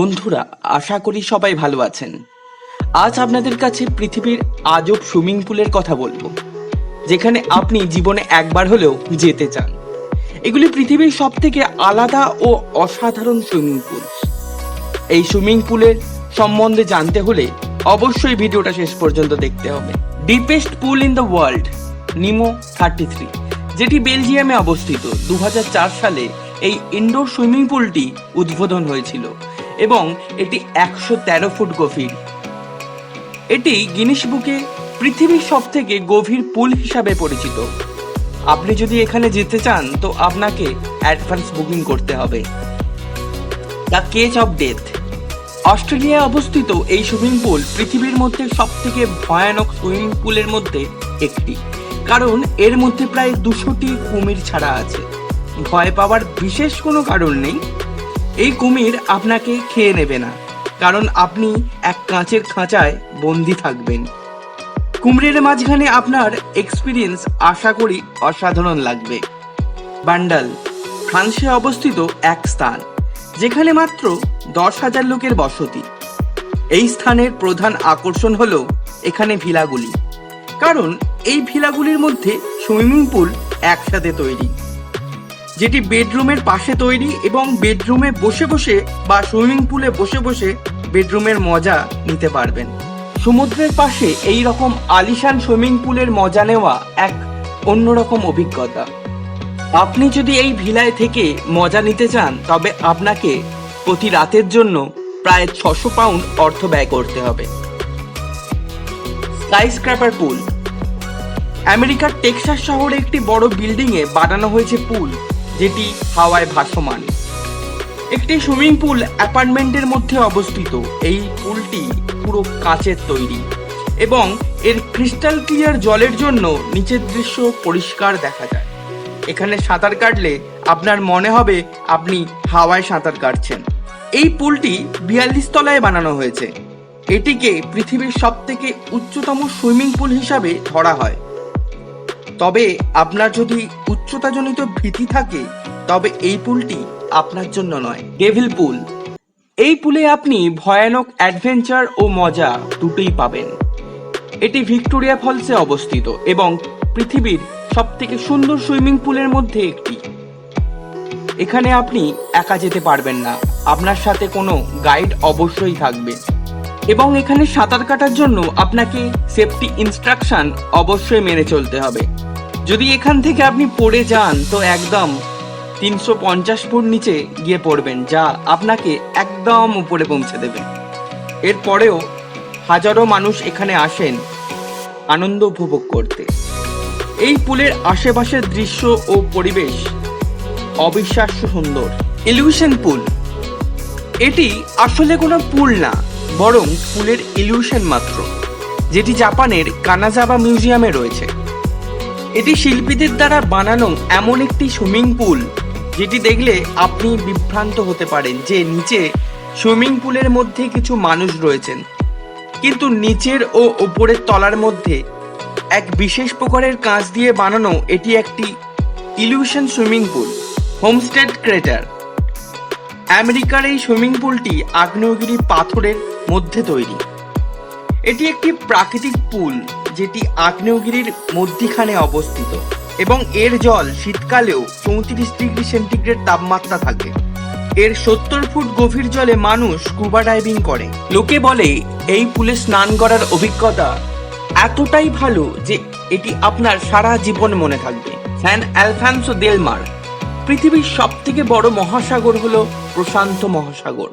বন্ধুরা, আশা করি সবাই ভালো আছেন। আজ আপনাদের কাছে পৃথিবীর আজব সুইমিং পুলের কথা বলবো, যেখানে আপনি জীবনে একবার হলেও যেতে চান। এগুলি পৃথিবীর সব থেকে আলাদা ও অসাধারণ সুইমিং পুল। এই সুইমিং পুলের সম্বন্ধে জানতে হলে অবশ্যই ভিডিওটা শেষ পর্যন্ত দেখতে হবে। Deepest pool in the world, Nemo 33, যেটি বেলজিয়ামে অবস্থিত। 2004 সালে এই ইনডোর সুইমিং পুলটি উদ্বোধন হয়েছিল এবং এটি 113 ফুট গভীর। এটি গিনিস বুকে পৃথিবীর সবথেকে গভীর পুল হিসাবে পরিচিত। আপনি যদি এখানে যেতে চান তো আপনাকে অ্যাডভান্স বুকিং করতে হবে। দ্য কেজ অফ ডেথ, অস্ট্রেলিয়ায় অবস্থিত এই সুইমিং পুল পৃথিবীর মধ্যে সবথেকে ভয়ানক সুইমিং পুলের মধ্যে একটি, কারণ এর মধ্যে প্রায় 200টি কুমির ছাড়া আছে। ভয় পাওয়ার বিশেষ কোনো কারণ নেই। এই কুমির আপনাকে খেয়ে নেবে না, কারণ আপনি এক কাঁচের খাঁচায় বন্দি থাকবেন। কুমিরের মাঝখানে আপনার এক্সপিরিয়েন্স আশা করি অসাধারণ লাগবে। বান্ডাল, ফ্রান্সে অবস্থিত এক স্থান যেখানে মাত্র 10,000 লোকের বসতি। এই স্থানের প্রধান আকর্ষণ হলো এখানে ভিলাগুলি, কারণ এই ভিলাগুলির মধ্যে সুইমিং পুল একসাথে তৈরি, যেটি বেডরুমের পাশে তৈরি এবং বেডরুমে বসে বসে বা সুইমিং পুলে বসে বসে বেডরুমের মজা নিতে পারবেন। সমুদ্রের পাশে এই রকম আলিশান সুইমিং পুলের মজা নেওয়া এক অন্যরকম অভিজ্ঞতা। আপনি যদি এই ভিলায় থেকে মজা নিতে চান তবে আপনাকে প্রতি রাতের জন্য প্রায় 600 পাউন্ড অর্থ ব্যয় করতে হবে। স্কাইস্ক্র্যাপার পুল, আমেরিকার টেক্সাস শহরে একটি বড় বিল্ডিংয়ে বানানো হয়েছে পুল, যেটি হাওয়ায় ভাসমান। একটি সুইমিং পুল অ্যাপার্টমেন্টের মধ্যে অবস্থিত। এই পুলটি পুরো কাঁচের তৈরি এবং এর ক্রিস্টাল ক্লিয়ার জলের জন্য নিচের দৃশ্য পরিষ্কার দেখা যায়। এখানে সাঁতার কাটলে আপনার মনে হবে আপনি হাওয়ায় সাঁতার কাটছেন। এই পুলটি 42 তলায় বানানো হয়েছে। এটিকে পৃথিবীর সবথেকে উচ্চতম সুইমিং পুল হিসাবে ধরা হয়। তবে আপনার যদি উচ্চতাজনিত ভীতি থাকে তবে এই পুলটি আপনার জন্য নয়। ডেভিল পুল, এই পুলে আপনি ভয়ানক অ্যাডভেঞ্চার ও মজা দুটোই পাবেন। এটি ভিক্টোরিয়া ফলসে অবস্থিত এবং পৃথিবীর সবথেকে সুন্দর সুইমিং পুলের মধ্যে একটি। এখানে আপনি একা যেতে পারবেন না, আপনার সাথে কোনো গাইড অবশ্যই থাকবে এবং এখানে সাঁতার কাটার জন্য আপনাকে সেফটি ইনস্ট্রাকশন অবশ্যই মেনে চলতে হবে। যদি এখান থেকে আপনি পড়ে যান তো একদম 350 ফুট নিচে গিয়ে পড়বেন, যা আপনাকে একদম উপরে পৌঁছে দেবে। এরপরেও হাজারো মানুষ এখানে আসেন আনন্দ উপভোগ করতে। এই পুলের আশেপাশের দৃশ্য ও পরিবেশ অবিশ্বাস্য সুন্দর। ইলিউশন পুল, এটি আসলে কোনো পুল না, বরং পুলের ইলিউশন মাত্র, যেটি জাপানের কানাজাবা মিউজিয়ামে রয়েছে। এটি শিল্পীদের দ্বারা বানানো এমন একটি সুইমিং পুল যেটি দেখলে আপনি বিভ্রান্ত হতে পারেন যে নিচে সুইমিং পুলের মধ্যে কিছু মানুষ রয়েছেন, কিন্তু নিচের ও ওপরের তলার মধ্যে এক বিশেষ প্রকারের কাঁচ দিয়ে বানানো এটি একটি illusion swimming pool. Homestead crater, আমেরিকার এই সুইমিং পুলটি আগ্নেয়গিরি পাথরের মধ্যে তৈরি। এটি একটি প্রাকৃতিক পুল যেটি আগ্নেয়গিরির মধ্যখানে অবস্থিত এবং এর জল শীতকালেও 34 ডিগ্রি সেন্টিগ্রেড তাপমাত্রা থাকে। এর 70 ফুট গভীর জলে মানুষ স্কুবা ডাইভিং করে। লোকে বলে এই পুলে স্নান করার অভিজ্ঞতা এতটাই ভালো যে এটি আপনার সারা জীবন মনে থাকবে। স্যান আলফান্সো দেল মার, পৃথিবীর সবথেকে বড় মহাসাগর হলো প্রশান্ত মহাসাগর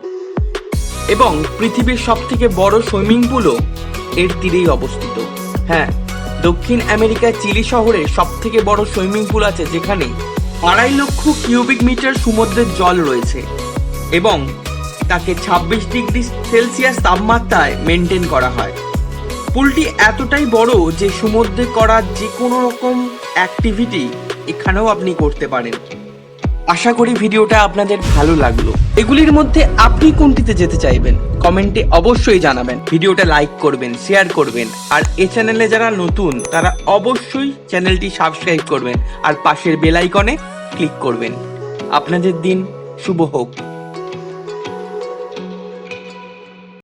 এবং পৃথিবীর সবথেকে বড় সুইমিং পুলও এর তীরেই অবস্থিত। হ্যাঁ, দক্ষিণ আমেরিকার চিলি শহরে সবথেকে বড় সুইমিং পুল আছে, যেখানে 2.5 লক্ষ কিউবিক মিটার সমুদ্রের জল রয়েছে এবং তাকে 26 ডিগ্রি সেলসিয়াস তাপমাত্রায় মেনটেন করা হয়। পুলটি এতটাই বড় যে সমুদ্রে করা যে কোনো রকম অ্যাক্টিভিটি এখানেও আপনি করতে পারেন। আশা করি ভিডিওটা আপনাদের ভালো লাগলো। এগুলির মধ্যে আপনি কোনটিতে যেতে চাইবেন কমেন্টে অবশ্যই জানাবেন। ভিডিওটা লাইক করবেন, শেয়ার করবেন, আর এই চ্যানেলে যারা নতুন তারা অবশ্যই চ্যানেলটি সাবস্ক্রাইব করবেন আর পাশের বেল আইকনে ক্লিক করবেন। আপনাদের দিন শুভ হোক।